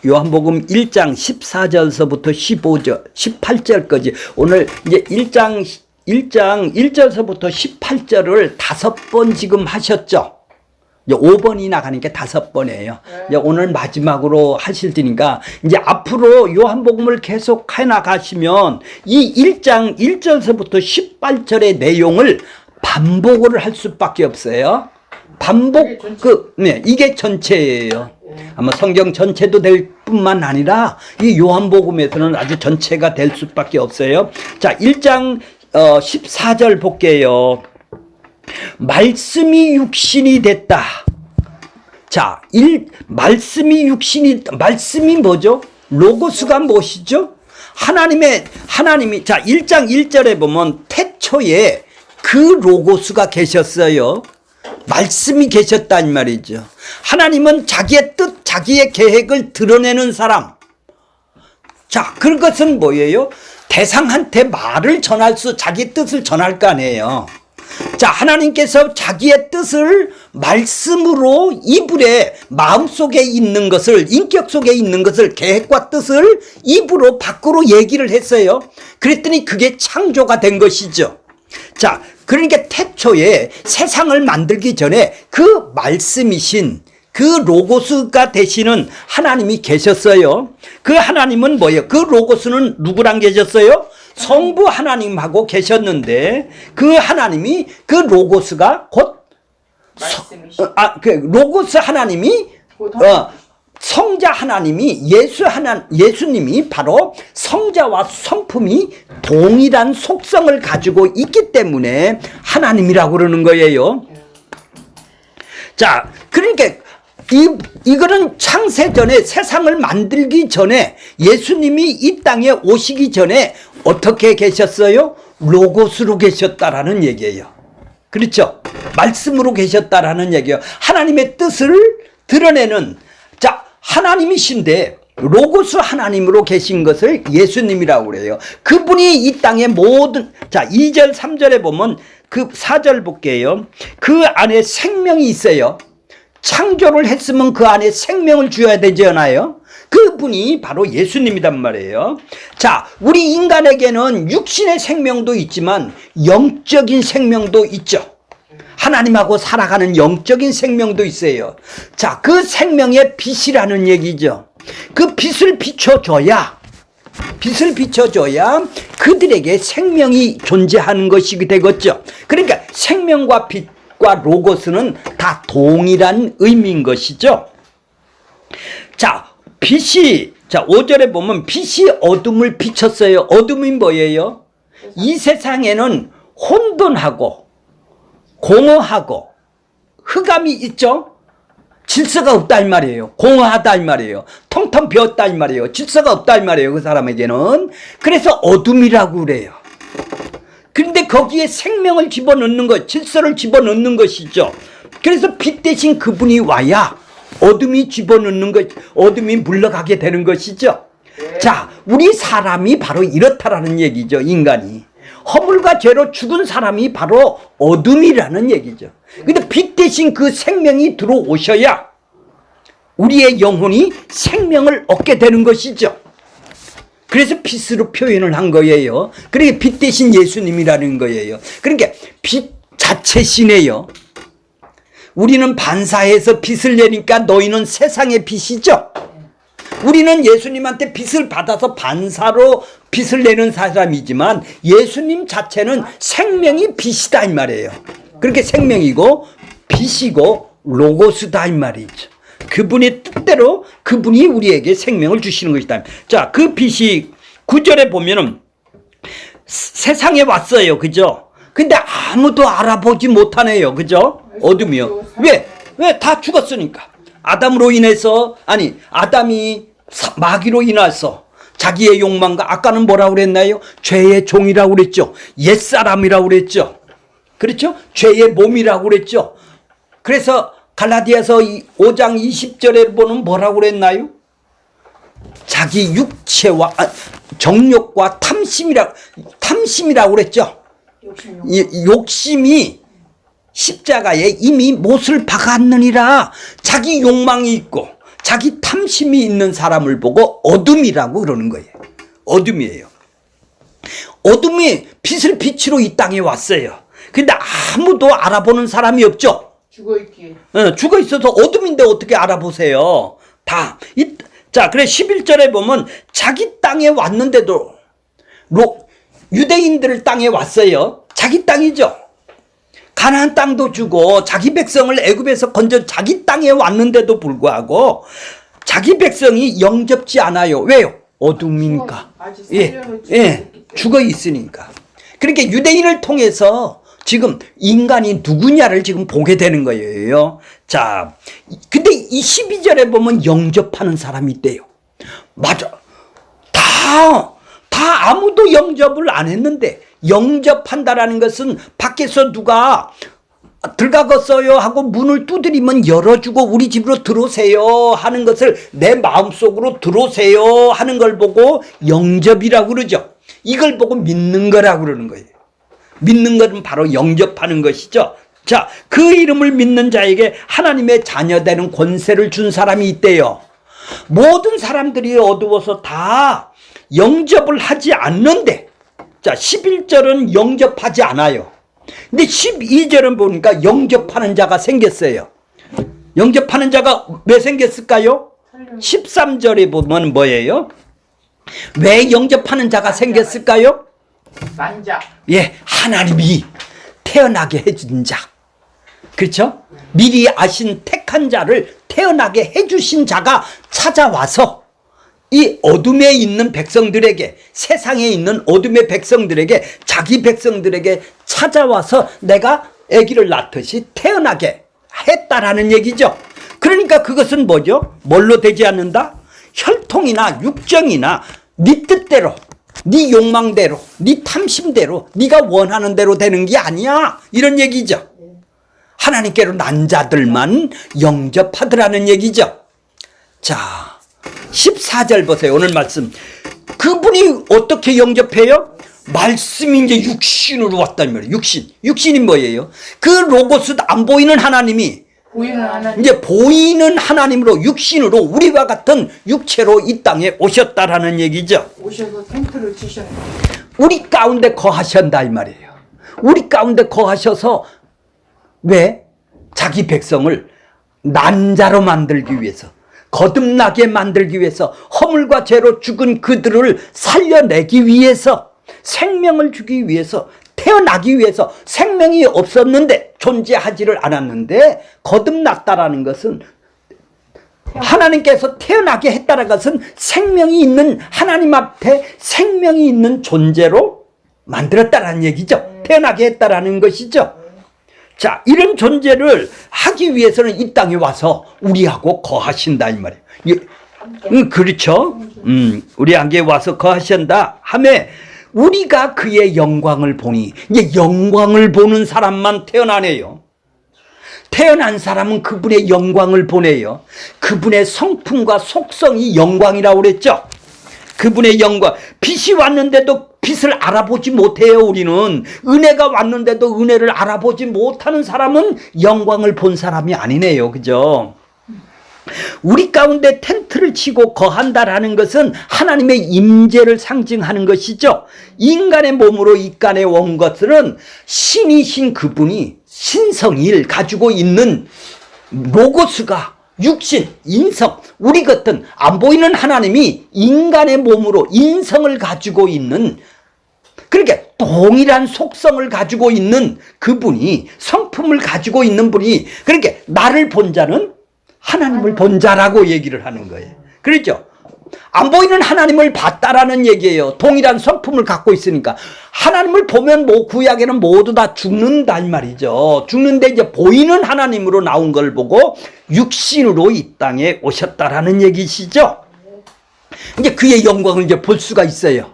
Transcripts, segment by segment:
요한복음 1장 14절서부터 18절까지 오늘 이제 1장 1절서부터 18절을 5번 지금 하셨죠. 이제 5번이나 가니까 5번이에요. 이제 오늘 마지막으로 하실 테니까 이제 앞으로 요한복음을 계속 해나가시면 이 1장 1절서부터 18절의 내용을 반복을 할 수밖에 없어요. 반복, 이게 전체예요. 아마 성경 전체도 될 뿐만 아니라 이 요한복음에서는 아주 전체가 될 수밖에 없어요. 자, 1장 14절 볼게요. 말씀이 육신이 됐다. 자, 말씀이 뭐죠? 로고스가 무엇이죠? 하나님이, 자, 1장 1절에 보면 태초에 그 로고스가 계셨어요. 말씀이 계셨다 이 말이죠. 하나님은 자기의 뜻, 자기의 계획을 드러내는 사람. 자, 그것은 뭐예요? 대상한테 말을 자기 뜻을 전할 거 아니에요. 자, 하나님께서 자기의 뜻을 말씀으로 이불에 마음속에 있는 것을, 인격 속에 있는 것을, 계획과 뜻을 입으로 밖으로 얘기를 했어요. 그랬더니 그게 창조가 된 것이죠. 자, 그러니까 태초에 세상을 만들기 전에 그 말씀이신 그 로고스가 되시는 하나님이 계셨어요. 그 하나님은 뭐예요? 그 로고스는 누구랑 계셨어요? 성부 하나님하고 계셨는데 그 하나님이 그 로고스가 곧 로고스 하나님이 성자 하나님이 예수님이 바로 성자와 성품이 동일한 속성을 가지고 있기 때문에 하나님이라고 그러는 거예요. 자, 그러니까 이거는 창세 전에, 세상을 만들기 전에, 예수님이 이 땅에 오시기 전에 어떻게 계셨어요? 로고스로 계셨다라는 얘기예요. 그렇죠? 말씀으로 계셨다라는 얘기예요. 하나님의 뜻을 드러내는, 자, 하나님이신데 로고스 하나님으로 계신 것을 예수님이라고 그래요. 그분이 이 땅의 모든, 자, 2절 3절에 보면 그 4절 볼게요. 그 안에 생명이 있어요. 창조를 했으면 그 안에 생명을 주어야 되지 않아요? 그분이 바로 예수님이란 말이에요. 자, 우리 인간에게는 육신의 생명도 있지만 영적인 생명도 있죠. 하나님하고 살아가는 영적인 생명도 있어요. 자, 그 생명의 빛이라는 얘기죠. 그 빛을 비춰줘야 그들에게 생명이 존재하는 것이 되겠죠. 그러니까 생명과 빛과 로고스는 다 동일한 의미인 것이죠. 자, 빛이, 자, 5절에 보면 빛이 어둠을 비췄어요. 어둠이 뭐예요? 이 세상에는 혼돈하고 공허하고 흑암이 있죠. 질서가 없다 이 말이에요. 공허하다 이 말이에요. 텅텅 비었다 이 말이에요. 질서가 없다 이 말이에요. 그 사람에게는. 그래서 어둠이라고 그래요. 그런데 거기에 생명을 집어넣는 것, 질서를 집어넣는 것이죠. 그래서 빛 대신 그분이 와야 어둠이 집어넣는 것, 어둠이 물러가게 되는 것이죠. 자, 우리 사람이 바로 이렇다라는 얘기죠. 인간이. 허물과 죄로 죽은 사람이 바로 어둠이라는 얘기죠. 근데 빛 대신 그 생명이 들어오셔야 우리의 영혼이 생명을 얻게 되는 것이죠. 그래서 빛으로 표현을 한 거예요. 그러니까 빛 대신 예수님이라는 거예요. 그러니까 빛 자체시네요. 우리는 반사해서 빛을 내니까 너희는 세상의 빛이죠. 우리는 예수님한테 빛을 받아서 반사로 빛을 내는 사람이지만 예수님 자체는 생명이 빛이다 이 말이에요. 그렇게 생명이고 빛이고 로고스다 이 말이죠. 그분의 뜻대로 그분이 우리에게 생명을 주시는 것이다. 자, 그 빛이 9절에 보면은 세상에 왔어요. 그죠? 근데 아무도 알아보지 못하네요. 그죠? 어둠이요. 왜 다 죽었으니까. 아담으로 인해서, 아담이 마귀로 인해서 자기의 욕망과, 아까는 뭐라고 그랬나요? 죄의 종이라고 그랬죠. 옛사람이라고 그랬죠. 그렇죠? 죄의 몸이라고 그랬죠. 그래서 갈라디아서 5장 20절에 보면 뭐라고 그랬나요? 자기 육체와 정욕과 탐심이라고 그랬죠. 욕심이 십자가에 이미 못을 박았느니라. 자기 욕망이 있고 자기 탐심이 있는 사람을 보고 어둠이라고 그러는 거예요. 어둠이에요. 어둠이 빛을 빛으로 이 땅에 왔어요. 근데 아무도 알아보는 사람이 없죠. 죽어있기에. 죽어 있어서 어둠인데 어떻게 알아보세요. 자, 그래 11절에 보면 자기 땅에 왔는데도 유대인들 땅에 왔어요. 자기 땅이죠. 가나안 땅도 주고 자기 백성을 애굽에서 건져 자기 땅에 왔는데도 불구하고 자기 백성이 영접지 않아요. 왜요? 어둠이니까. 죽어 있으니까. 그러니까 유대인을 통해서 지금 인간이 누구냐를 지금 보게 되는 거예요. 자, 근데 이 12절에 보면 영접하는 사람이 있대요. 맞아. 다 아무도 영접을 안 했는데, 영접한다라는 것은 밖에서 누가 들어가겠어요 하고 문을 두드리면 열어주고 우리 집으로 들어오세요 하는 것을 내 마음속으로 들어오세요 하는 걸 보고 영접이라고 그러죠. 이걸 보고 믿는 거라고 그러는 거예요. 믿는 것은 바로 영접하는 것이죠. 자, 그 이름을 믿는 자에게 하나님의 자녀되는 권세를 준 사람이 있대요. 모든 사람들이 어두워서 다 영접을 하지 않는데, 자, 11절은 영접하지 않아요. 근데 12절은 보니까 영접하는 자가 생겼어요. 영접하는 자가 왜 생겼을까요? 13절에 보면 뭐예요? 왜 영접하는 자가 생겼을까요? 만자. 예, 하나님이 태어나게 해준 자. 그렇죠? 미리 아신 택한 자를 태어나게 해주신 자가 찾아와서 이 어둠에 있는 백성들에게, 세상에 있는 어둠의 백성들에게, 자기 백성들에게 찾아와서 내가 아기를 낳듯이 태어나게 했다라는 얘기죠. 그러니까 그것은 뭐죠? 뭘로 되지 않는다? 혈통이나 육정이나 네 뜻대로, 네 욕망대로, 네 탐심대로, 네가 원하는 대로 되는 게 아니야, 이런 얘기죠. 하나님께로 난 자들만 영접하더라는 얘기죠. 자, 14절 보세요. 오늘 말씀. 그분이 어떻게 영접해요? 말씀이 이제 육신으로 왔다는 말이에요. 육신이 뭐예요? 그 로고스, 안 보이는 하나님이 보이는 하나님. 이제 보이는 하나님으로, 육신으로, 우리와 같은 육체로 이 땅에 오셨다라는 얘기죠. 오셔서 텐트를 치셨네. 우리 가운데 거하신다 이 말이에요. 우리 가운데 거하셔서 왜? 자기 백성을 난자로 만들기 위해서, 거듭나게 만들기 위해서, 허물과 죄로 죽은 그들을 살려내기 위해서, 생명을 주기 위해서, 태어나기 위해서. 생명이 없었는데, 존재하지를 않았는데 거듭났다라는 것은, 하나님께서 태어나게 했다는 것은 생명이 있는, 하나님 앞에 생명이 있는 존재로 만들었다라는 얘기죠. 태어나게 했다라는 것이죠. 자, 이런 존재를 하기 위해서는 이 땅에 와서 우리하고 거하신다 이 말이에요. 그렇죠. 우리 안에 와서 거하신다 하매 우리가 그의 영광을 보니, 이제 영광을 보는 사람만 태어나네요. 태어난 사람은 그분의 영광을 보내요. 그분의 성품과 속성이 영광이라고 그랬죠. 그분의 영광. 빛이 왔는데도 빛을 알아보지 못해요. 우리는 은혜가 왔는데도 은혜를 알아보지 못하는 사람은 영광을 본 사람이 아니네요. 그죠? 우리 가운데 텐트를 치고 거한다라는 것은 하나님의 임재를 상징하는 것이죠. 인간의 몸으로 이 땅에 온 것들은 신이신 그분이, 신성일 가지고 있는 로고스가, 육신, 인성, 우리 같은 안 보이는 하나님이 인간의 몸으로 인성을 가지고 있는, 그러니까 동일한 속성을 가지고 있는 그분이, 성품을 가지고 있는 분이, 그러니까 나를 본 자는 하나님을 본 자라고 얘기를 하는 거예요. 그렇죠? 안 보이는 하나님을 봤다라는 얘기예요. 동일한 성품을 갖고 있으니까. 하나님을 보면 뭐 구약에는 모두 다 죽는다 이 말이죠. 죽는데 이제 보이는 하나님으로 나온 걸 보고 육신으로 이 땅에 오셨다라는 얘기시죠. 이제 그의 영광을 이제 볼 수가 있어요.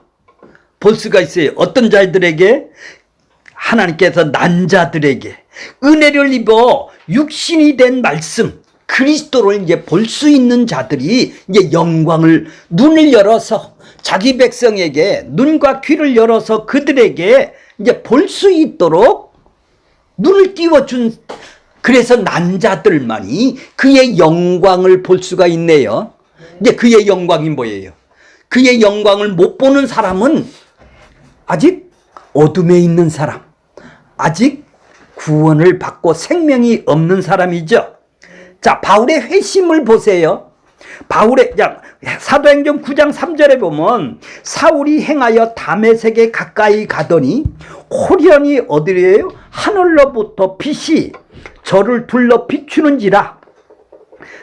볼 수가 있어요. 어떤 자들에게? 하나님께서 난 자들에게 은혜를 입어 육신이 된 말씀, 그리스도를 이제 볼 수 있는 자들이 이제 영광을, 눈을 열어서 자기 백성에게 눈과 귀를 열어서 그들에게 이제 볼 수 있도록 눈을 띄워준 그래서 난 자들만이 그의 영광을 볼 수가 있네요. 이제 그의 영광이 뭐예요? 그의 영광을 못 보는 사람은 아직 어둠에 있는 사람, 아직 구원을 받고 생명이 없는 사람이죠. 자, 바울의 회심을 보세요. 사도행전 9장 3절에 보면 사울이 행하여 다메섹에 가까이 가더니 호련히 어디래요? 하늘로부터 빛이 저를 둘러 비추는지라.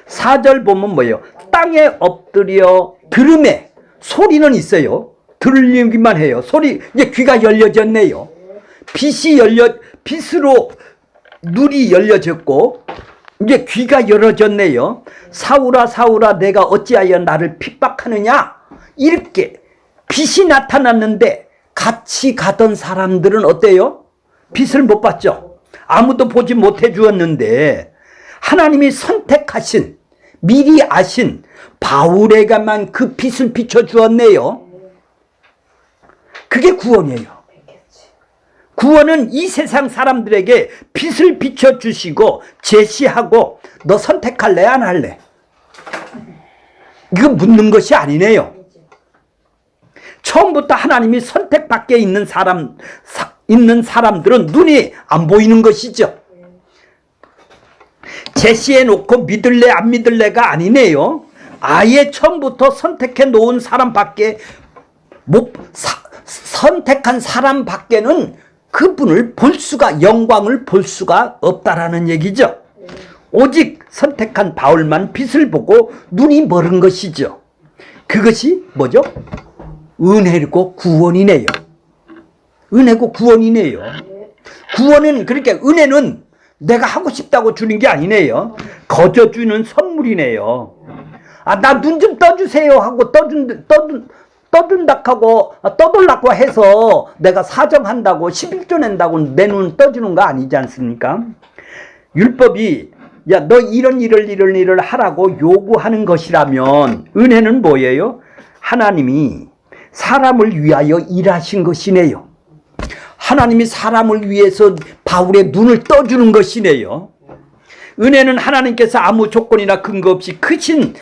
4절 보면 뭐예요? 땅에 엎드려 들음에 소리는 있어요. 들리기만 해요. 소리, 이제 귀가 열려졌네요. 빛으로 눈이 열려졌고 이제 귀가 열어졌네요. 사울아 사울아 내가 어찌하여 나를 핍박하느냐? 이렇게 빛이 나타났는데 같이 가던 사람들은 어때요? 빛을 못 봤죠. 아무도 보지 못해 주었는데 하나님이 선택하신, 미리 아신 바울에게만 그 빛을 비춰 주었네요. 그게 구원이에요. 구원은 이 세상 사람들에게 빛을 비춰주시고 제시하고 너 선택할래 안 할래? 이거 묻는 것이 아니네요. 처음부터 하나님이 선택 밖에 있는 사람들은 눈이 안 보이는 것이죠. 제시해 놓고 믿을래 안 믿을래가 아니네요. 아예 처음부터 선택해 놓은 사람밖에 선택한 사람밖에는 그분을 볼 수가, 영광을 볼 수가 없다라는 얘기죠. 오직 선택한 바울만 빛을 보고 눈이 멀은 것이죠. 그것이 뭐죠? 은혜고 구원이네요. 은혜고 구원이네요. 구원은, 그러니까 은혜는 내가 하고 싶다고 주는 게 아니네요. 거저 주는 선물이네요. 아, 나 눈 좀 떠주세요 하고 떠들라고 해서 내가 사정한다고 11조 낸다고 내 눈 떠주는 거 아니지 않습니까? 율법이 야, 너 이런 일을 하라고 요구하는 것이라면 은혜는 뭐예요? 하나님이 사람을 위하여 일하신 것이네요. 하나님이 사람을 위해서 바울의 눈을 떠주는 것이네요. 은혜는 하나님께서 아무 조건이나 근거 없이 크신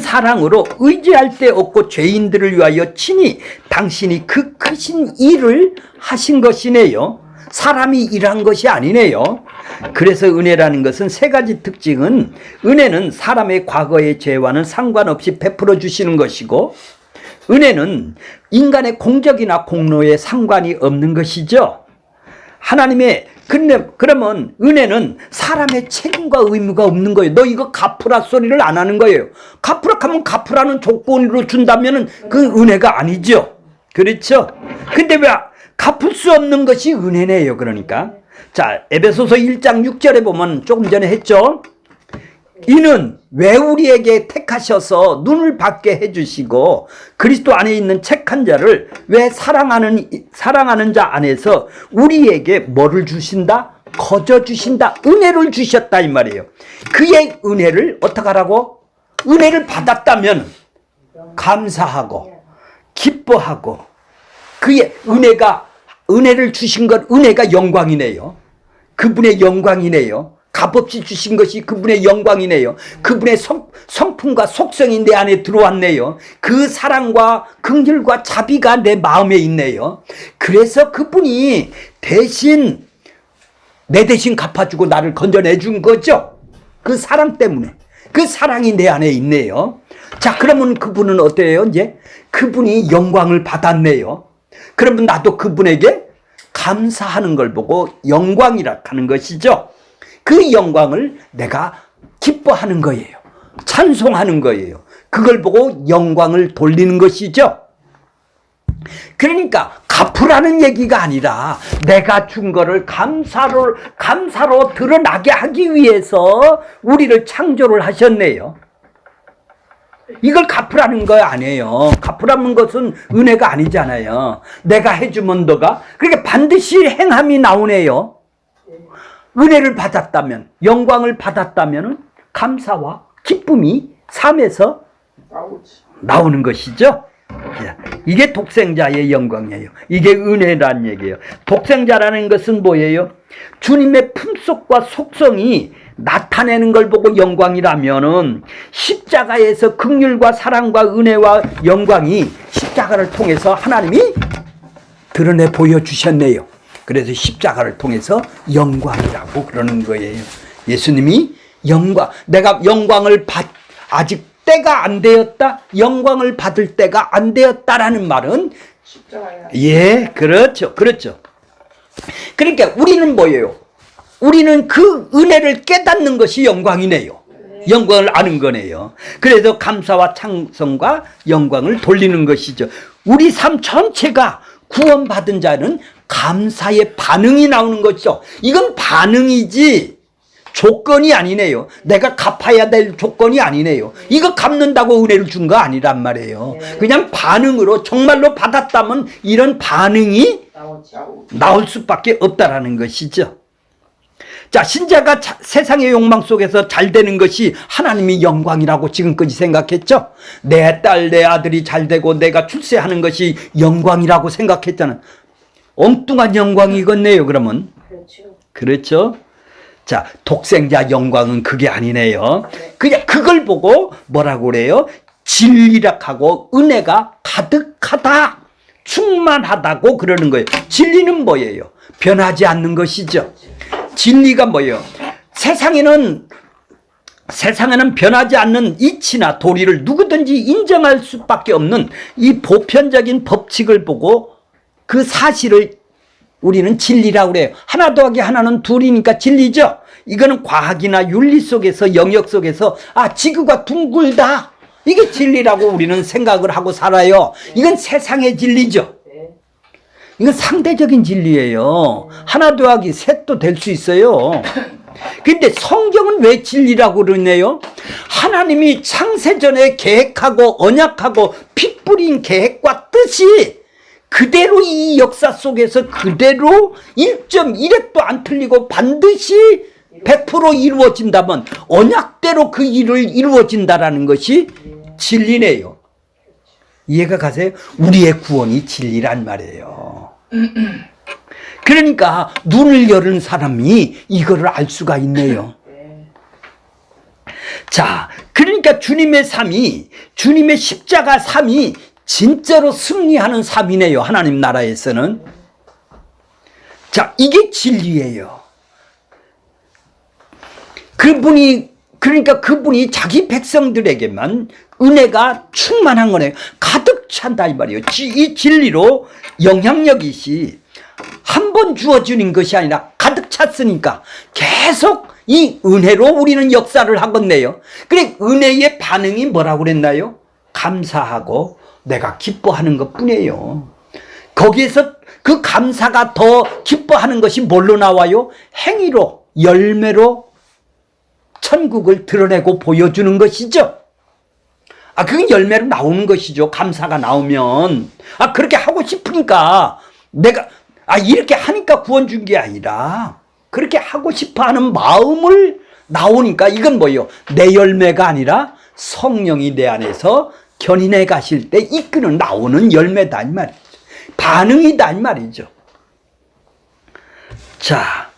사랑으로 의지할 데 없고 죄인들을 위하여 친히 당신이 그 크신 일을 하신 것이네요. 사람이 일한 것이 아니네요. 그래서 은혜라는 것은 세 가지 특징은, 은혜는 사람의 과거의 죄와는 상관없이 베풀어 주시는 것이고, 은혜는 인간의 공적이나 공로에 상관이 없는 것이죠. 그러면 은혜는 사람의 책임과 의무가 없는 거예요. 너 이거 갚으라 소리를 안 하는 거예요. 갚으라 하면 갚으라는 조건으로 준다면 그 은혜가 아니죠. 그렇죠? 근데 왜 갚을 수 없는 것이 은혜네요. 그러니까 자, 에베소서 1장 6절에 보면 조금 전에 했죠. 이는 왜 우리에게 택하셔서 눈을 받게 해주시고 그리스도 안에 있는 책한 자를 왜 사랑하는 자 안에서 우리에게 뭐를 주신다? 거저 주신다. 은혜를 주셨다 이 말이에요. 그의 은혜를 어떻게 하라고? 은혜를 받았다면 감사하고 기뻐하고, 그의 은혜를 주신 것, 은혜가 영광이네요. 그분의 영광이네요. 값없이 주신 것이 그분의 영광이네요. 그분의 성품과 속성이 내 안에 들어왔네요. 그 사랑과 긍휼과 자비가 내 마음에 있네요. 그래서 그분이 내 대신 갚아주고 나를 건져내준 거죠. 그 사랑 때문에. 그 사랑이 내 안에 있네요. 자, 그러면 그분은 어때요? 이제 그분이 영광을 받았네요. 그러면 나도 그분에게 감사하는 걸 보고 영광이라 하는 것이죠. 그 영광을 내가 기뻐하는 거예요. 찬송하는 거예요. 그걸 보고 영광을 돌리는 것이죠. 그러니까 갚으라는 얘기가 아니라 내가 준 거를 감사로 드러나게 하기 위해서 우리를 창조를 하셨네요. 이걸 갚으라는 거 아니에요. 갚으라는 것은 은혜가 아니잖아요. 내가 해주면 너가, 그러니까 반드시 행함이 나오네요. 은혜를 받았다면, 영광을 받았다면 감사와 기쁨이 삶에서 나오는 것이죠. 자, 이게 독생자의 영광이에요. 이게 은혜란 얘기예요. 독생자라는 것은 뭐예요? 주님의 품속과 속성이 나타내는 걸 보고 영광이라면은 십자가에서 긍휼과 사랑과 은혜와 영광이 십자가를 통해서 하나님이 드러내 보여주셨네요. 그래서 십자가를 통해서 영광이라고 그러는 거예요. 예수님이 내가 영광을 아직 때가 안 되었다, 영광을 받을 때가 안 되었다라는 말은 십자가야. 예, 그렇죠. 그러니까 우리는 뭐예요? 우리는 그 은혜를 깨닫는 것이 영광이네요. 영광을 아는 거네요. 그래서 감사와 찬송과 영광을 돌리는 것이죠. 우리 삶 전체가 구원받은 자는 감사의 반응이 나오는 것이죠. 이건 반응이지 조건이 아니네요. 내가 갚아야 될 조건이 아니네요. 이거 갚는다고 은혜를 준 거 아니란 말이에요. 그냥 반응으로 정말로 받았다면 이런 반응이 나올 수밖에 없다라는 것이죠. 자, 신자가 세상의 욕망 속에서 잘 되는 것이 하나님이 영광이라고 지금까지 생각했죠. 내 딸, 내 아들이 잘 되고 내가 출세하는 것이 영광이라고 생각했잖아요. 엉뚱한 영광이겠네요, 그러면. 그렇죠. 자, 독생자 영광은 그게 아니네요. 그냥 그걸 보고 뭐라고 그래요? 진리락하고 은혜가 가득하다, 충만하다고 그러는 거예요. 진리는 뭐예요? 변하지 않는 것이죠. 진리가 뭐예요? 세상에는 변하지 않는 이치나 도리를 누구든지 인정할 수밖에 없는 이 보편적인 법칙을 보고 그 사실을 우리는 진리라고 그래요. 하나 더하기 하나는 둘이니까 진리죠. 이거는 과학이나 윤리 속에서, 영역 속에서 지구가 둥글다, 이게 진리라고 우리는 생각을 하고 살아요. 이건 세상의 진리죠. 이건 상대적인 진리예요. 하나 더하기 셋도 될 수 있어요. 근데 성경은 왜 진리라고 그러네요? 하나님이 창세전에 계획하고 언약하고 피 뿌린 계획과 뜻이 그대로 이 역사 속에서 그대로 1.1획도 안 틀리고 반드시 100% 이루어진다면 언약대로 그 일을 이루어진다라는 것이 진리네요. 이해가 가세요? 우리의 구원이 진리란 말이에요. 그러니까 눈을 여는 사람이 이거를 알 수가 있네요. 자, 그러니까 주님의 삶이, 주님의 십자가 삶이 진짜로 승리하는 삶이네요. 하나님 나라에서는. 자, 이게 진리예요. 그러니까 그분이 자기 백성들에게만 은혜가 충만한 거네요. 가득 찬다 이 말이에요. 이 진리로 영향력이시 한 번 주어지는 것이 아니라 가득 찼으니까 계속 이 은혜로 우리는 역사를 하겠네요. 그래, 은혜의 반응이 뭐라고 그랬나요? 감사하고 내가 기뻐하는 것 뿐이에요. 거기에서 그 감사가 더 기뻐하는 것이 뭘로 나와요? 행위로, 열매로 천국을 드러내고 보여주는 것이죠. 그건 열매로 나오는 것이죠. 감사가 나오면. 그렇게 하고 싶으니까 내가 이렇게 하니까 구원 준 게 아니라 그렇게 하고 싶어 하는 마음을 나오니까 이건 뭐예요? 내 열매가 아니라 성령이 내 안에서 견인해 가실 때 이끄는 나오는 열매다 이 말이죠. 반응이다 이 말이죠. 자,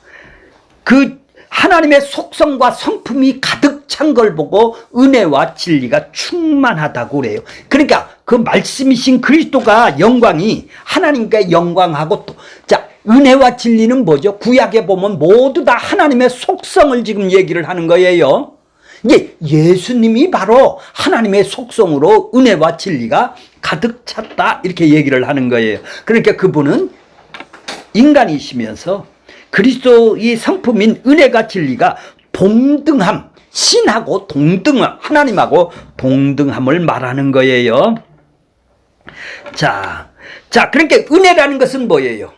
그 하나님의 속성과 성품이 가득 찬 걸 보고 은혜와 진리가 충만하다고 그래요. 그러니까 그 말씀이신 그리스도가 영광이 하나님께 영광하고 자, 은혜와 진리는 뭐죠? 구약에 보면 모두 다 하나님의 속성을 지금 얘기를 하는 거예요. 이게 예수님이 바로 하나님의 속성으로 은혜와 진리가 가득 찼다 이렇게 얘기를 하는 거예요. 그러니까 그분은 인간이시면서 그리스도의 성품인 은혜가 진리가 동등함, 신하고 동등함, 하나님하고 동등함을 말하는 거예요. 자, 그러니까 은혜라는 것은 뭐예요?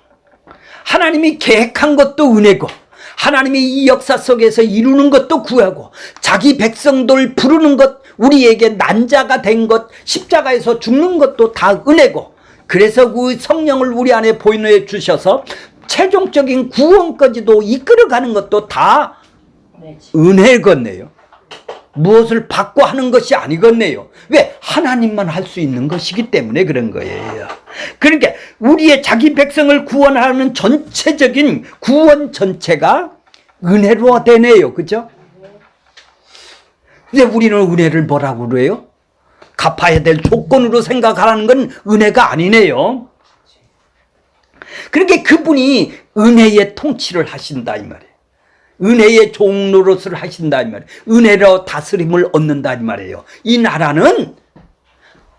하나님이 계획한 것도 은혜고, 하나님이 이 역사 속에서 이루는 것도 구하고, 자기 백성들 부르는 것, 우리에게 난자가 된 것, 십자가에서 죽는 것도 다 은혜고, 그래서 그 성령을 우리 안에 보내 주셔서 최종적인 구원까지도 이끌어가는 것도 다 은혜겠네요. 무엇을 받고 하는 것이 아니겠네요. 왜? 하나님만 할 수 있는 것이기 때문에 그런 거예요. 그러니까 우리의 자기 백성을 구원하는 전체적인 구원 전체가 은혜로 되네요. 그죠? 근데 우리는 은혜를 뭐라고 그래요? 갚아야 될 조건으로 생각하라는 건 은혜가 아니네요. 그러니까 그분이 은혜의 통치를 하신다 이 말이에요. 은혜의 종로릇을 하신다 이 말이에요. 은혜로 다스림을 얻는다 이 말이에요. 이 나라는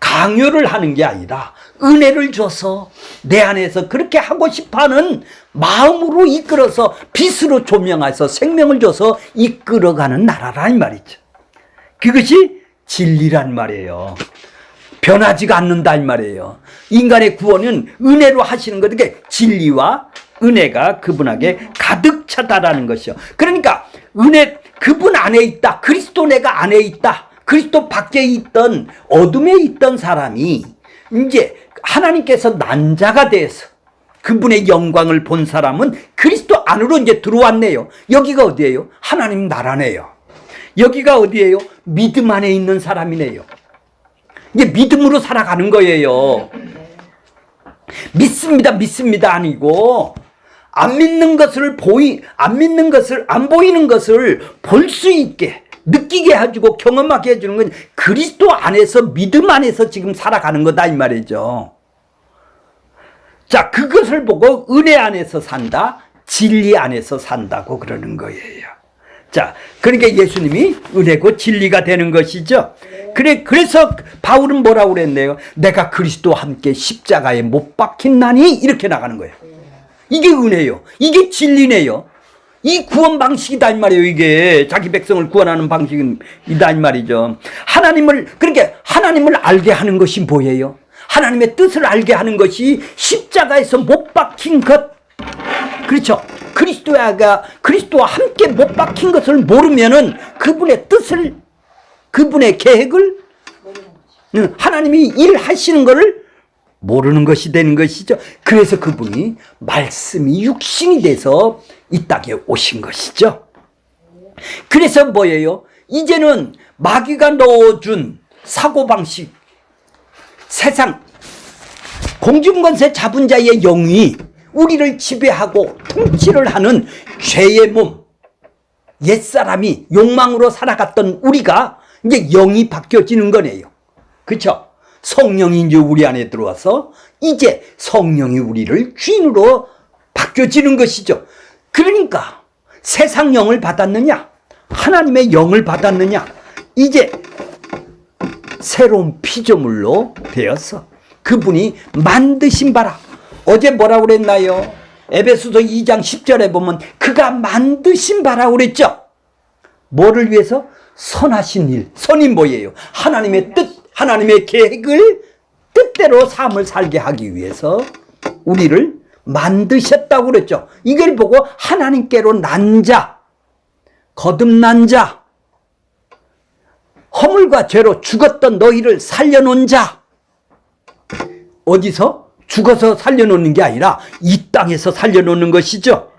강요를 하는 게 아니라 은혜를 줘서 내 안에서 그렇게 하고 싶어하는 마음으로 이끌어서 빛으로 조명해서 생명을 줘서 이끌어가는 나라라 이 말이죠. 그것이 진리란 말이에요. 변하지가 않는다 이 말이에요. 인간의 구원은 은혜로 하시는 것, 그러니까 진리와 은혜가 그분에게 가득 차다라는 것이요. 그러니까 은혜, 그분 안에 있다. 그리스도 내가 안에 있다. 그리스도 밖에 있던 어둠에 있던 사람이 이제 하나님께서 난자가 돼서 그분의 영광을 본 사람은 그리스도 안으로 이제 들어왔네요. 여기가 어디예요? 하나님 나라네요. 여기가 어디예요? 믿음 안에 있는 사람이네요. 이제 믿음으로 살아가는 거예요. 믿습니다 아니고 안 믿는 것을 안 보이는 것을 볼 수 있게 느끼게 해주고 경험하게 해주는 건 그리스도 안에서 믿음 안에서 지금 살아가는 거다 이 말이죠. 자, 그것을 보고 은혜 안에서 산다, 진리 안에서 산다고 그러는 거예요. 자, 그러니까 예수님이 은혜고 진리가 되는 것이죠. 그래서 바울은 뭐라고 그랬네요? 내가 그리스도와 함께 십자가에 못 박힌나니 이렇게 나가는 거예요. 이게 은혜요. 이게 진리네요. 이 구원 방식이다 이 말이에요. 이게 자기 백성을 구원하는 방식이다 이 말이죠. 그러니까 하나님을 알게 하는 것이 뭐예요? 하나님의 뜻을 알게 하는 것이 십자가에서 못 박힌 것. 그렇죠. 그리스도와 함께 못 박힌 것을 모르면은 그분의 뜻을, 그분의 계획을, 하나님이 일하시는 것을 모르는 것이 되는 것이죠. 그래서 그분이 말씀이 육신이 돼서 이 땅에 오신 것이죠. 그래서 뭐예요? 이제는 마귀가 넣어준 사고방식, 세상, 공중권세 잡은 자의 영이 우리를 지배하고 통치를 하는 죄의 몸, 옛사람이 욕망으로 살아갔던 우리가 이제 영이 바뀌어지는 거네요. 그렇죠? 성령이 이제 우리 안에 들어와서 이제 성령이 우리를 주인으로 바뀌어지는 것이죠. 그러니까 세상 영을 받았느냐, 하나님의 영을 받았느냐, 이제 새로운 피조물로 되어서 그분이 만드신 바라. 어제 뭐라고 그랬나요? 에베소서 2장 10절에 보면 그가 만드신 바라고 그랬죠. 뭐를 위해서? 선하신 일. 선이 뭐예요? 하나님의 뜻, 하나님의 계획을 뜻대로 삶을 살게 하기 위해서 우리를 만드셨다고 그랬죠. 이걸 보고 하나님께로 난 자, 거듭난 자, 허물과 죄로 죽었던 너희를 살려놓은 자. 어디서? 죽어서 살려놓는 게 아니라 이 땅에서 살려놓는 것이죠.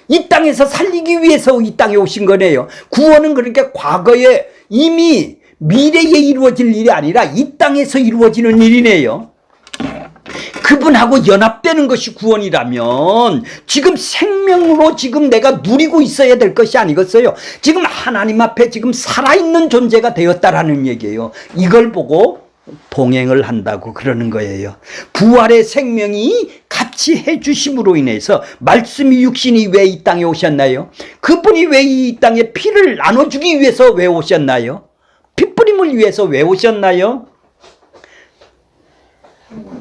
이 땅에서 살리기 위해서 이 땅에 오신 거네요. 구원은 그러니까 과거에 이미 미래에 이루어질 일이 아니라 이 땅에서 이루어지는 일이네요. 그분하고 연합되는 것이 구원이라면 지금 생명으로 지금 내가 누리고 있어야 될 것이 아니겠어요. 지금 하나님 앞에 지금 살아있는 존재가 되었다라는 얘기예요. 이걸 보고 동행을 한다고 그러는 거예요. 부활의 생명이 같이 해주심으로 인해서 말씀이 육신이 왜 이 땅에 오셨나요? 그분이 왜 이 땅에 피를 나눠주기 위해서 왜 오셨나요? 핏뿌림을 위해서 왜 오셨나요?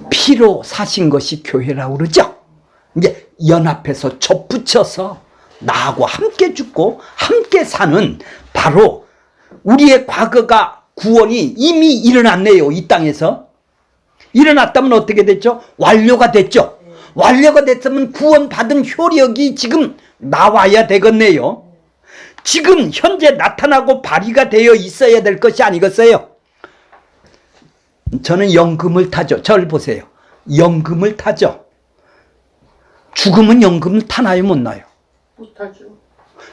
피로 사신 것이 교회라고 그러죠. 이제 연합해서 접붙여서 나하고 함께 죽고 함께 사는 바로 우리의 과거가 구원이 이미 일어났네요. 이 땅에서. 일어났다면 어떻게 됐죠? 완료가 됐죠. 완료가 됐으면 구원받은 효력이 지금 나와야 되겠네요. 지금 현재 나타나고 발휘가 되어 있어야 될 것이 아니겠어요? 저는 연금을 타죠. 저를 보세요. 연금을 타죠. 죽으면 연금 타나요, 못 나요? 못 타죠.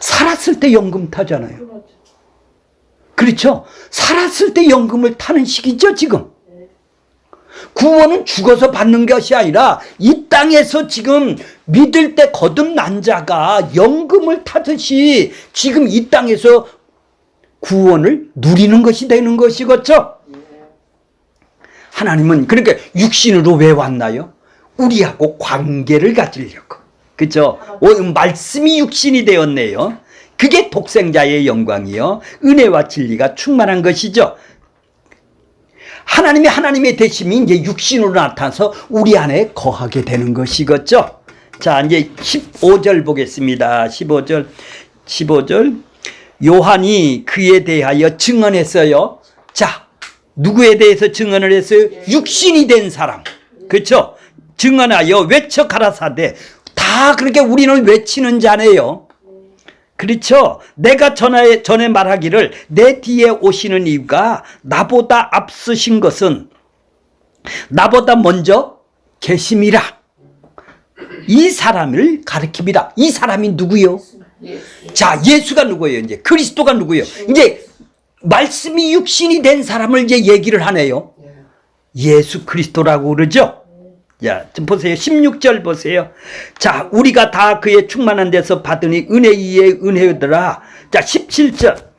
살았을 때 연금 타잖아요. 그렇죠? 살았을 때 연금을 타는 시기죠, 지금. 구원은 죽어서 받는 것이 아니라 이 땅에서 지금 믿을 때 거듭난 자가 연금을 타듯이 지금 이 땅에서 구원을 누리는 것이 되는 것이겠죠. 하나님은 그러니까 육신으로 왜 왔나요? 우리하고 관계를 가지려고. 그렇죠? 말씀이 육신이 되었네요. 그게 독생자의 영광이요. 은혜와 진리가 충만한 것이죠. 하나님의 되심이 이제 육신으로 나타나서 우리 안에 거하게 되는 것이겠죠. 자, 이제 15절 보겠습니다. 15절. 요한이 그에 대하여 증언했어요. 자, 누구에 대해서 증언을 했어요? 육신이 된 사람. 그렇죠? 증언하여 외쳐 가라사대. 다 그렇게 우리는 외치는 자네요. 그렇죠? 내가 전에 말하기를 내 뒤에 오시는 이가 나보다 앞서신 것은 나보다 먼저 계심이라. 이 사람을 가리킵니다. 이 사람이 누구요? 자, 예수가 누구예요? 이제 그리스도가 누구예요? 이제 말씀이 육신이 된 사람을 이제 얘기를 하네요. 예수 그리스도라고 그러죠? 자, 좀 보세요. 16절 보세요. 자, 우리가 다 그의 충만한 데서 받으니 은혜 위에 은혜더라. 자, 17절.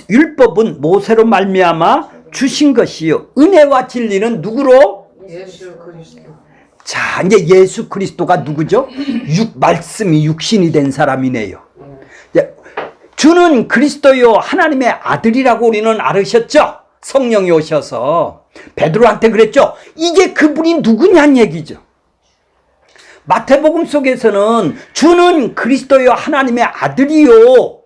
율법은 모세로 말미암아 주신 것이요. 은혜와 진리는 누구로? 예수 그리스도. 자, 이제 예수 그리스도가 누구죠? 말씀이 육신이 된 사람이네요. 자, 주는 그리스도요 하나님의 아들이라고 우리는 알으셨죠? 성령이 오셔서 베드로한테 그랬죠. 이제 그분이 누구냐는 얘기죠. 마태복음 속에서는 주는 그리스도요 하나님의 아들이요,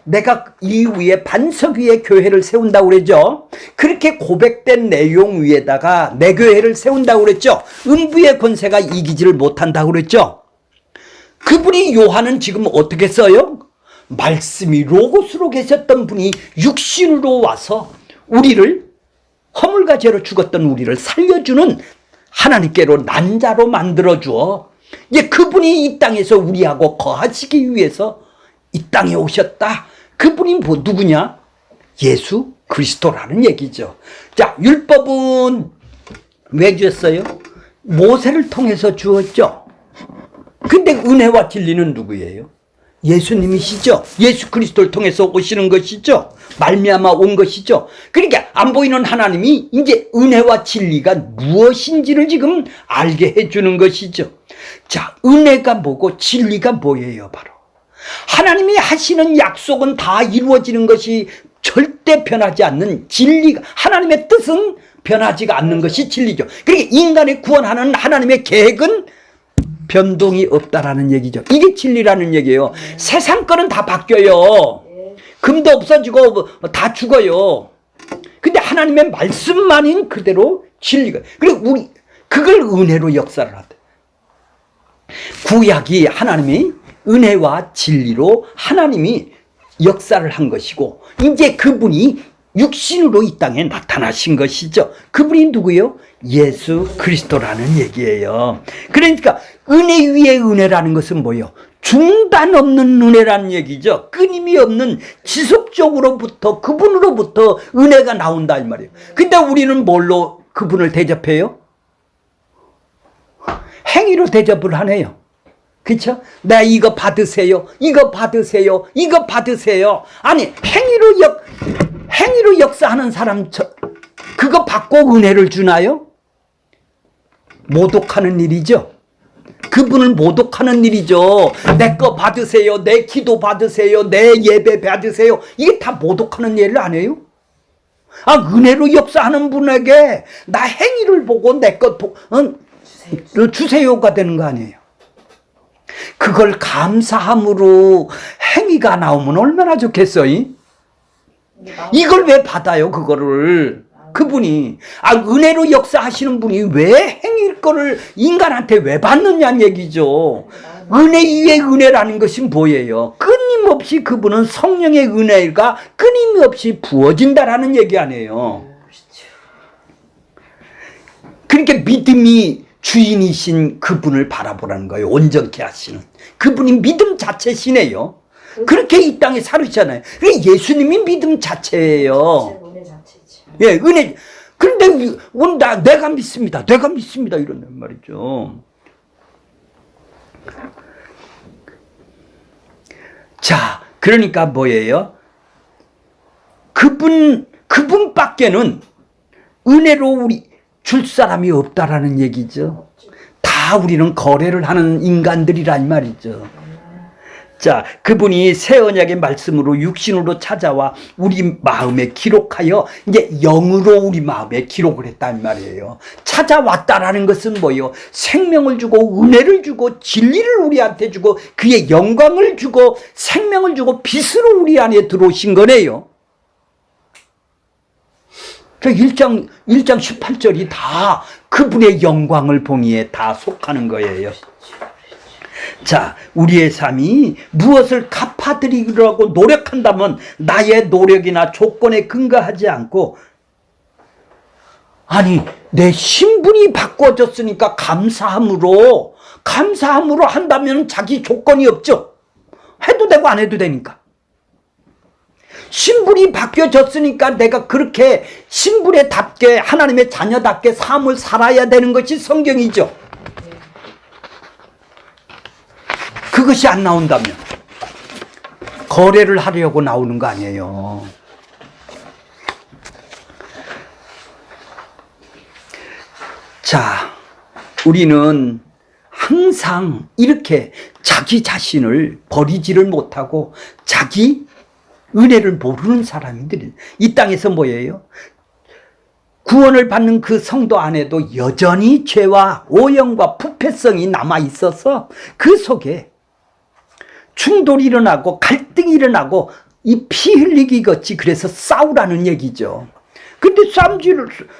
내가 이 위에 반석 위에 교회를 세운다고 그랬죠. 그렇게 고백된 내용 위에다가 내 교회를 세운다고 그랬죠. 음부의 권세가 이기지를 못한다고 그랬죠. 그분이 요한은 지금 어떻게 써요? 말씀이 로고스로 계셨던 분이 육신으로 와서 우리를, 허물과 죄로 죽었던 우리를 살려주는 하나님께로 난자로 만들어주어 이제 그분이 이 땅에서 우리하고 거하시기 위해서 이 땅에 오셨다. 그분이 누구냐? 예수 그리스도라는 얘기죠. 자, 율법은 왜 주었어요? 모세를 통해서 주었죠. 근데 은혜와 진리는 누구예요? 예수님이시죠. 예수 그리스도를 통해서 오시는 것이죠. 말미암아 온 것이죠. 그러니까 안 보이는 하나님이 이제 은혜와 진리가 무엇인지를 지금 알게 해주는 것이죠. 자, 은혜가 뭐고 진리가 뭐예요? 바로 하나님이 하시는 약속은 다 이루어지는 것이 절대 변하지 않는 진리가, 하나님의 뜻은 변하지가 않는 것이 진리죠. 그러니까 인간을 구원하는 하나님의 계획은 변동이 없다라는 얘기죠. 이게 진리라는 얘기예요. 세상 거는 다 바뀌어요. 금도 없어지고 다 죽어요. 근데 하나님의 말씀만인 그대로 진리가. 그리고 우리 그걸 은혜로 역사를 하대. 구약이 하나님이 은혜와 진리로 하나님이 역사를 한 것이고 이제 그분이 육신으로 이 땅에 나타나신 것이죠. 그분이 누구예요? 예수 그리스도라는 얘기예요. 그러니까 은혜 위에 은혜라는 것은 뭐예요? 중단 없는 은혜라는 얘기죠. 끊임이 없는 지속적으로부터 그분으로부터 은혜가 나온다 이 말이에요. 근데 우리는 뭘로 그분을 대접해요? 행위로 대접을 하네요. 그렇죠? 네, 이거 받으세요. 이거 받으세요. 이거 받으세요. 아니, 행위로 역사하는 사람 그거 받고 은혜를 주나요? 모독하는 일이죠. 그분을 모독하는 일이죠. 내 거 받으세요. 내 기도 받으세요. 내 예배 받으세요. 이게 다 모독하는 일을 안 해요? 아, 은혜로 역사하는 분에게 나 행위를 보고 내 것 주세요가 되는 거 아니에요? 그걸 감사함으로 행위가 나오면 얼마나 좋겠어요? 이걸 왜 받아요, 그거를? 그분이. 아, 은혜로 역사하시는 분이 왜 행위일 거를 인간한테 왜 받느냐는 얘기죠. 은혜 위에 은혜라는 것이 뭐예요? 끊임없이 그분은 성령의 은혜가 끊임없이 부어진다라는 얘기 아니에요. 그러니까 믿음이 주인이신 그분을 바라보라는 거예요. 온전케 하시는. 그분이 믿음 자체시네요. 그렇게 이 땅에 살으시잖아요. 그게 예수님이 믿음 자체예요. 은혜 자체지. 예, 은혜. 그런데 내가 믿습니다. 내가 믿습니다. 이런단 말이죠. 자, 그러니까 뭐예요? 그분밖에는 은혜로 우리 줄 사람이 없다라는 얘기죠. 다 우리는 거래를 하는 인간들이란 말이죠. 자, 그분이 새 언약의 말씀으로 육신으로 찾아와 우리 마음에 기록하여 이제 영으로 우리 마음에 기록을 했단 말이에요. 찾아왔다라는 것은 뭐예요? 생명을 주고 은혜를 주고 진리를 우리한테 주고 그의 영광을 주고 생명을 주고 빛으로 우리 안에 들어오신 거네요. 저 1장 18절이 다 그분의 영광을 봉의에 다 속하는 거예요. 자, 우리의 삶이 무엇을 갚아드리려고 노력한다면 나의 노력이나 조건에 근거하지 않고, 아니 내 신분이 바꿔졌으니까 감사함으로 한다면 자기 조건이 없죠. 해도 되고 안 해도 되니까. 신분이 바뀌어졌으니까 내가 그렇게 신분에 답게 하나님의 자녀답게 삶을 살아야 되는 것이 성경이죠. 그것이 안 나온다면 거래를 하려고 나오는 거 아니에요. 자, 우리는 항상 이렇게 자기 자신을 버리지를 못하고 자기 은혜를 모르는 사람들이 이 땅에서 뭐예요? 구원을 받는 그 성도 안에도 여전히 죄와 오염과 부패성이 남아 있어서 그 속에 충돌이 일어나고 갈등이 일어나고 이 피 흘리기 같이 그래서 싸우라는 얘기죠. 근데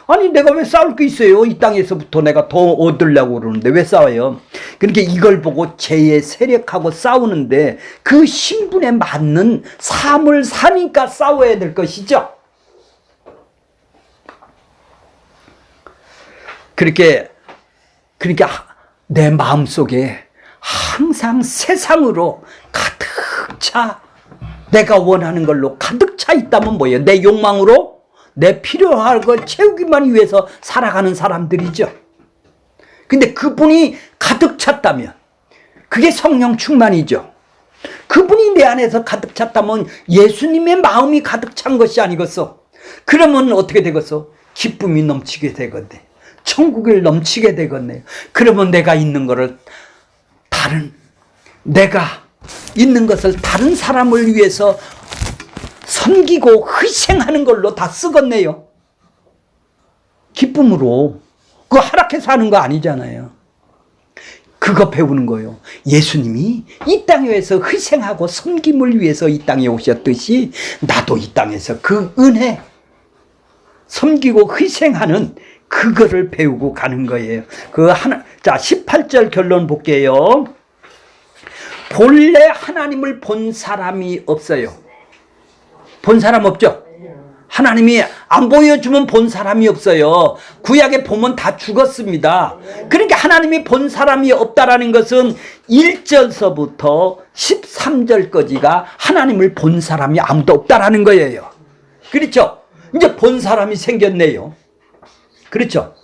아니 내가 왜 싸울 게 있어요? 이 땅에서부터 내가 더 얻으려고 그러는데 왜 싸워요? 그러니까 이걸 보고 죄의 세력하고 싸우는데 그 신분에 맞는 삶을 사니까 싸워야 될 것이죠. 그러니까 내 마음속에 항상 세상으로 가득 차 내가 원하는 걸로 가득 차 있다면 뭐예요? 내 욕망으로 내 필요한 걸 채우기만 위해서 살아가는 사람들이죠. 근데 그분이 가득 찼다면 그게 성령 충만이죠. 그분이 내 안에서 가득 찼다면 예수님의 마음이 가득 찬 것이 아니겠어. 그러면 어떻게 되겠어? 기쁨이 넘치게 되겠네. 천국을 넘치게 되겠네요. 그러면 내가 있는 것을 다른 사람을 위해서 섬기고 희생하는 걸로 다 쓰겠네요. 기쁨으로. 그거 하락해서 하는 거 아니잖아요. 그거 배우는 거예요. 예수님이 이 땅에서 희생하고 섬김을 위해서 이 땅에 오셨듯이 나도 이 땅에서 그 은혜 섬기고 희생하는 그거를 배우고 가는 거예요. 자, 18절 결론 볼게요. 본래 하나님을 본 사람이 없어요. 본 사람 없죠? 하나님이 안 보여주면 본 사람이 없어요. 구약에 보면 다 죽었습니다. 그러니까 하나님이 본 사람이 없다라는 것은 1절서부터 13절까지가 하나님을 본 사람이 아무도 없다라는 거예요. 그렇죠? 이제 본 사람이 생겼네요. 그렇죠?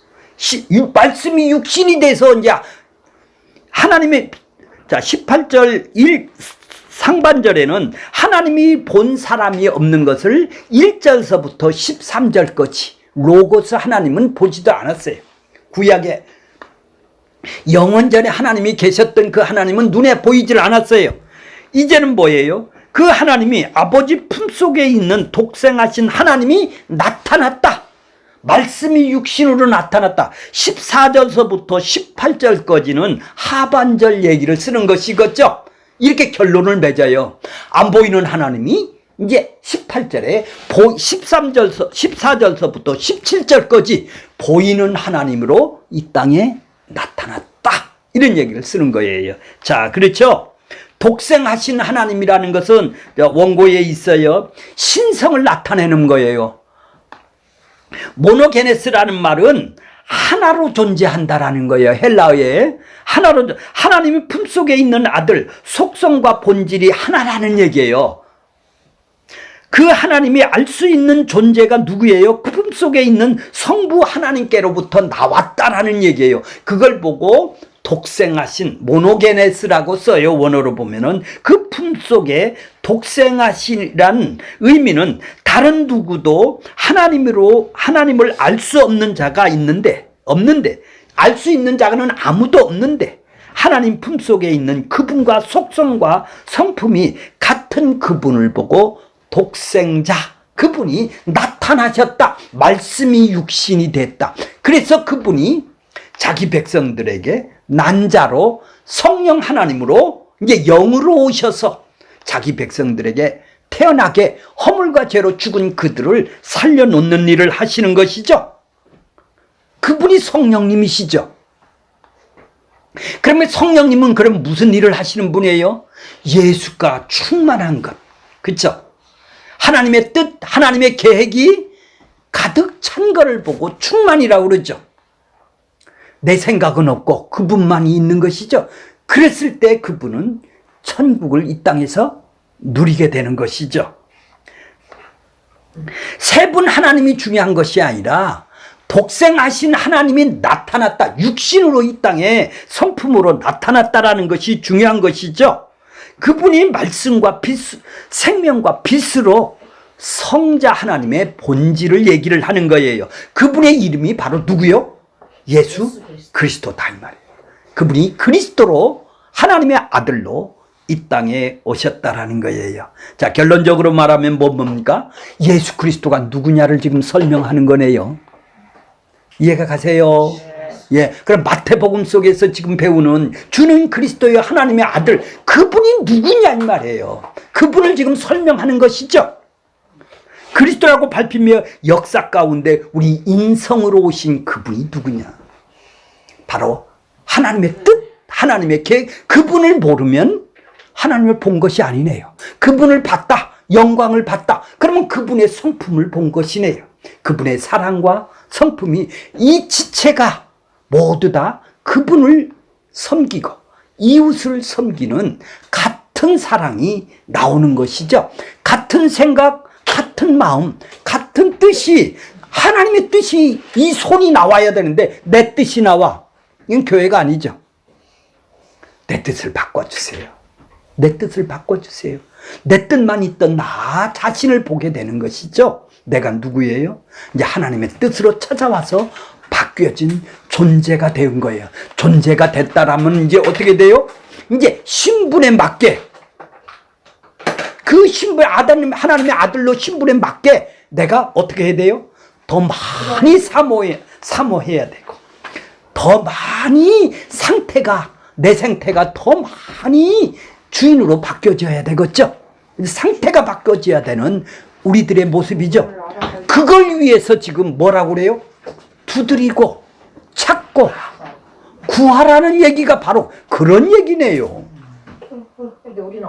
말씀이 육신이 돼서 이제 하나님의, 자, 18절 상반절에는 하나님이 본 사람이 없는 것을 1절서부터 13절까지 로고스 하나님은 보지도 않았어요. 구약에 영원전에 하나님이 계셨던 그 하나님은 눈에 보이질 않았어요. 이제는 뭐예요? 그 하나님이 아버지 품속에 있는 독생하신 하나님이 나타났다. 말씀이 육신으로 나타났다. 14절서부터 18절까지는 하반절 얘기를 쓰는 것이겠죠. 이렇게 결론을 맺어요. 안 보이는 하나님이 이제 18절에 14절서부터 17절까지 보이는 하나님으로 이 땅에 나타났다. 이런 얘기를 쓰는 거예요. 자, 그렇죠? 독생하신 하나님이라는 것은 원고에 있어요. 신성을 나타내는 거예요. 모노게네스라는 말은 하나로 존재한다라는 거예요. 헬라어에 하나로, 하나님의 품속에 있는 아들, 속성과 본질이 하나라는 얘기예요. 그 하나님이 알 수 있는 존재가 누구예요? 그 품속에 있는 성부 하나님께로부터 나왔다라는 얘기예요. 그걸 보고 독생하신, 모노게네스라고 써요. 원어로 보면은 그 품속에 독생하시란 의미는 다른 누구도 하나님을 알 수 없는 자가 없는데 알 수 있는 자는 아무도 없는데 하나님 품속에 있는 그분과 속성과 성품이 같은 그분을 보고 독생자, 그분이 나타나셨다. 말씀이 육신이 됐다. 그래서 그분이 자기 백성들에게 난자로 성령 하나님으로 이제 영으로 오셔서 자기 백성들에게 태어나게 허물과 죄로 죽은 그들을 살려놓는 일을 하시는 것이죠. 그분이 성령님이시죠. 그러면 성령님은 그럼 무슨 일을 하시는 분이에요? 예수가 충만한 것. 그렇죠? 하나님의 뜻, 하나님의 계획이 가득 찬 것을 보고 충만이라고 그러죠. 내 생각은 없고 그분만이 있는 것이죠. 그랬을 때 그분은 천국을 이 땅에서 누리게 되는 것이죠. 세 분 하나님이 중요한 것이 아니라 독생하신 하나님이 나타났다. 육신으로 이 땅에 성품으로 나타났다라는 것이 중요한 것이죠. 그분이 말씀과 빛, 생명과 빛으로 성자 하나님의 본질을 얘기를 하는 거예요. 그분의 이름이 바로 누구요? 예수 그리스도다 이 말이에요. 그분이 그리스도로 하나님의 아들로 이 땅에 오셨다라는 거예요. 자, 결론적으로 말하면 뭡니까? 예수 그리스도가 누구냐를 지금 설명하는 거네요. 이해가 가세요? 예. 그럼 마태복음 속에서 지금 배우는 주는 그리스도의 하나님의 아들, 그분이 누구냐 이 말이에요. 그분을 지금 설명하는 것이죠. 그리스도라고 밟히며 역사 가운데 우리 인성으로 오신 그분이 누구냐? 바로 하나님의 뜻, 하나님의 계획, 그분을 모르면 하나님을 본 것이 아니네요. 그분을 봤다, 영광을 봤다. 그러면 그분의 성품을 본 것이네요. 그분의 사랑과 성품이 이 지체가 모두 다 그분을 섬기고 이웃을 섬기는 같은 사랑이 나오는 것이죠. 같은 생각, 같은 마음, 같은 뜻이, 하나님의 뜻이 이 손이 나와야 되는데 내 뜻이 나와. 이건 교회가 아니죠. 내 뜻을 바꿔주세요. 내 뜻을 바꿔주세요. 내 뜻만 있던 나 자신을 보게 되는 것이죠. 내가 누구예요? 이제 하나님의 뜻으로 찾아와서 바뀌어진 존재가 된 거예요. 존재가 됐다라면 이제 어떻게 돼요? 이제 신분에 맞게, 그 신분, 하나님의 아들로 신분에 맞게 내가 어떻게 해야 돼요? 더 많이 사모해야 되고, 더 많이 내 상태가 더 많이 주인으로 바뀌어져야 되겠죠. 상태가 바뀌어져야 되는 우리들의 모습이죠. 그걸 위해서 지금 뭐라고 그래요? 두드리고 찾고 구하라는 얘기가 바로 그런 얘기네요. 근데 우리는